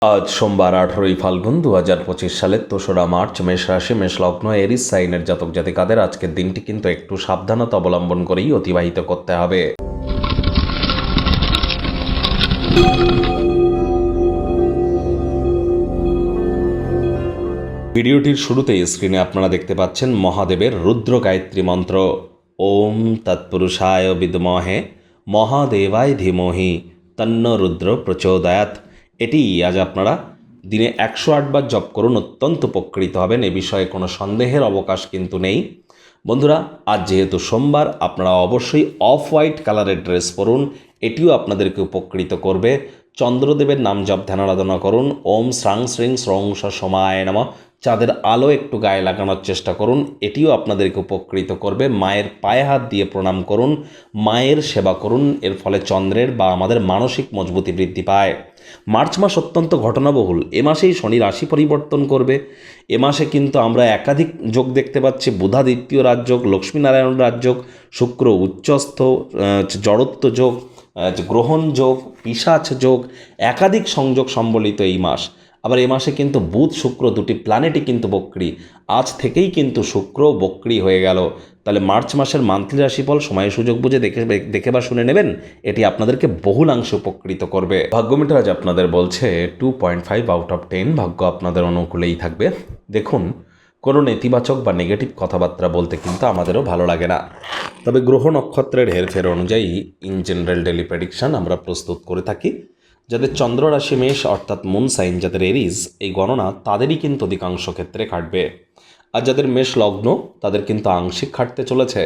আজ সোমবার 18ই ফাল্গুন 2025 সালের 3রা মার্চ মেষ রাশি মেষ লগ্ন এরিস সাইনের জাতক জাতিকাদের আজকের দিনটি কিন্তু একটু সাবধানতা অবলম্বন করেই অতিবাহিত করতে হবে। ভিডিওটির শুরুতেই স্ক্রিনে আপনারা দেখতে পাচ্ছেন মহাদেবের রুদ্র গায়ত্রী মন্ত্র। ওম তৎপুরুষায় বিদ্মহে মহাদেবায় ধীমহি তন্ন রুদ্র প্রচোদয়াৎ। এটি আজ আপনারা দিনে 108 বার জপ করুন, অত্যন্ত উপকৃত হবেন, এ বিষয়ে কোনো সন্দেহের অবকাশ কিন্তু নেই। বন্ধুরা, আজ যেহেতু সোমবার, আপনারা অবশ্যই অফ হোয়াইট কালারের ড্রেস পরুন, এটিও আপনাদেরকে উপকৃত করবে। চন্দ্রদেবের নাম জপ ধ্যান আরাধনা করুন। ওম শ্রাং শ্রীং স্রং সমায় নমঃ। চাঁদের আলো একটু গায়ে লাগানোর চেষ্টা করুন, এটিও আপনাদেরকে উপকৃত করবে। মায়ের পায়ে হাত দিয়ে প্রণাম করুন, মায়ের সেবা করুন, এর ফলে চন্দ্রের বা আমাদের মানসিক মজবুতি বৃদ্ধি পায়। মার্চ মাস অত্যন্ত ঘটনাবহুল। এ মাসেই শনি রাশি পরিবর্তন করবে। এ মাসে কিন্তু আমরা একাধিক যোগ দেখতে পাচ্ছি। বুধা দ্বিতীয় রাজযোগ, লক্ষ্মীনারায়ণ রাজযোগ, শুক্র উচ্চস্থ, জড়ত্ব যোগ, গ্রহণ যোগ, পিশাচ যোগ, একাধিক সংযোগ সম্বলিত এই মাস। আবার এ মাসে কিন্তু বুধ শুক্র দুটি প্ল্যানেটই কিন্তু বক্রী। আজ থেকেই কিন্তু শুক্র বক্রী হয়ে গেল। তাহলে মার্চ মাসের মান্থলি রাশিফল সময় সুযোগ বুঝে দেখে বা শুনে নেবেন, এটি আপনাদেরকে বহুলাংশে উপকৃত করবে। ভাগ্যমিটার আজ আপনাদের বলছে 2.5 আউট অফ 10, ভাগ্য আপনাদের অনুকূলেই থাকবে। দেখুন, কোনো নেতিবাচক বা নেগেটিভ কথাবার্তা বলতে কিন্তু আমাদেরও ভালো লাগে না, তবে গ্রহ নক্ষত্রের হেরফের অনুযায়ী ইন জেনারেল ডেলি প্রেডিকশন আমরা প্রস্তুত করে থাকি। যাদের চন্দ্র রাশি মেষ অর্থাৎ মুন সাইন, যাদের এরিজ, এই গণনা তাদেরই কিন্তু অধিকাংশ ক্ষেত্রে খাটবে। আর যাদের মেষ লগ্ন, তাদের কিন্তু আংশিক খাটতে চলেছে।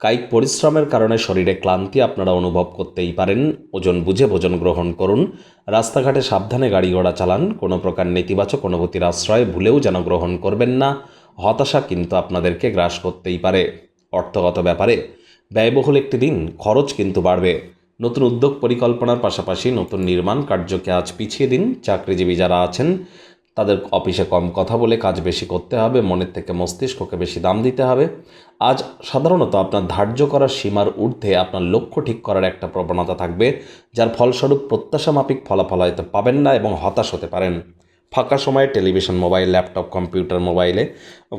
কায়িক পরিশ্রমের কারণে শরীরে ক্লান্তি আপনারা অনুভব করতেই পারেন। ওজন বুঝে ভোজন গ্রহণ করুন। রাস্তাঘাটে সাবধানে গাড়ি ঘোড়া চালান। কোনো প্রকার নেতিবাচক অনুভূতির আশ্রয় ভুলেও যেন গ্রহণ করবেন না। হতাশা কিন্তু আপনাদেরকে গ্রাস করতেই পারে। অর্থগত ব্যাপারে ব্যয়বহুল একটি দিন, খরচ কিন্তু বাড়বে। নতুন উদ্যোগ পরিকল্পনার পাশাপাশি নতুন নির্মাণ কার্যকে আজ পিছিয়ে দিন। চাকরিজীবী যারা আছেন, তাদের অফিসে কম কথা বলে কাজ বেশি করতে হবে। মনের থেকে মস্তিষ্ককে বেশি দাম দিতে হবে। আজ সাধারণত আপনার ধার্য করার সীমার ঊর্ধ্বে আপনার লক্ষ্য ঠিক করার একটা প্রবণতা থাকবে, যার ফলস্বরূপ প্রত্যাশা মাফিক ফলাফল হয়তো পাবেন না এবং হতাশ হতে পারেন। ফাঁকা সময়ে টেলিভিশন, মোবাইল, ল্যাপটপ, কম্পিউটার, মোবাইলে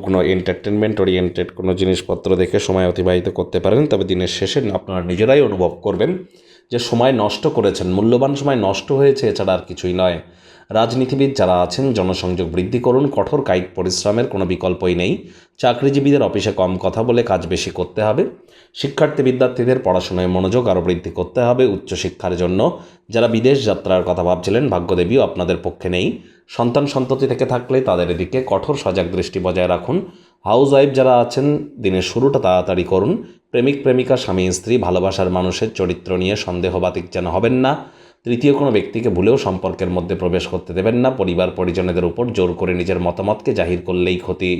কোনো এন্টারটেনমেন্ট ওরিয়েন্টেড কোনো জিনিসপত্র দেখে সময় অতিবাহিত করতে পারেন। তবে দিনের শেষে আপনারা নিজেরাই অনুভব করবেন যে সময় নষ্ট করেছেন, মূল্যবান সময় নষ্ট হয়েছে, এছাড়া আর কিছুই নয়। রাজনীতিবিদ যারা আছেন, জনসংযোগ বৃদ্ধি করুন। কঠোর কায়িক পরিশ্রমের কোনো বিকল্পই নেই। চাকরিজীবীদের অফিসে কম কথা বলে কাজ বেশি করতে হবে। শিক্ষার্থী বিদ্যার্থীদের পড়াশোনায় মনোযোগ আরও বৃদ্ধি করতে হবে। উচ্চশিক্ষার জন্য যারা বিদেশ যাত্রার কথা ভাবছিলেন, ভাগ্যদেবীও আপনাদের পক্ষে নেই। সন্তান সন্ততি থেকে থাকলে তাদের এদিকে কঠোর সজাগ দৃষ্টি বজায় রাখুন। হাউস ওয়াইফ যারা আছেন, দিনের শুরুটা তাড়াতাড়ি করুন। প্রেমিক প্রেমিকা, স্বামী স্ত্রী, ভালোবাসার মানুষের চরিত্র নিয়ে সন্দেহবাতিক যেন হবেন না। তৃতীয় কোনো ব্যক্তিকে ভুলেও সম্পর্কের মধ্যে প্রবেশ করতে দেবেন না। পরিবার পরিজনেদের উপর জোর করে নিজের মতামতকে জাহির করলেই ক্ষতি।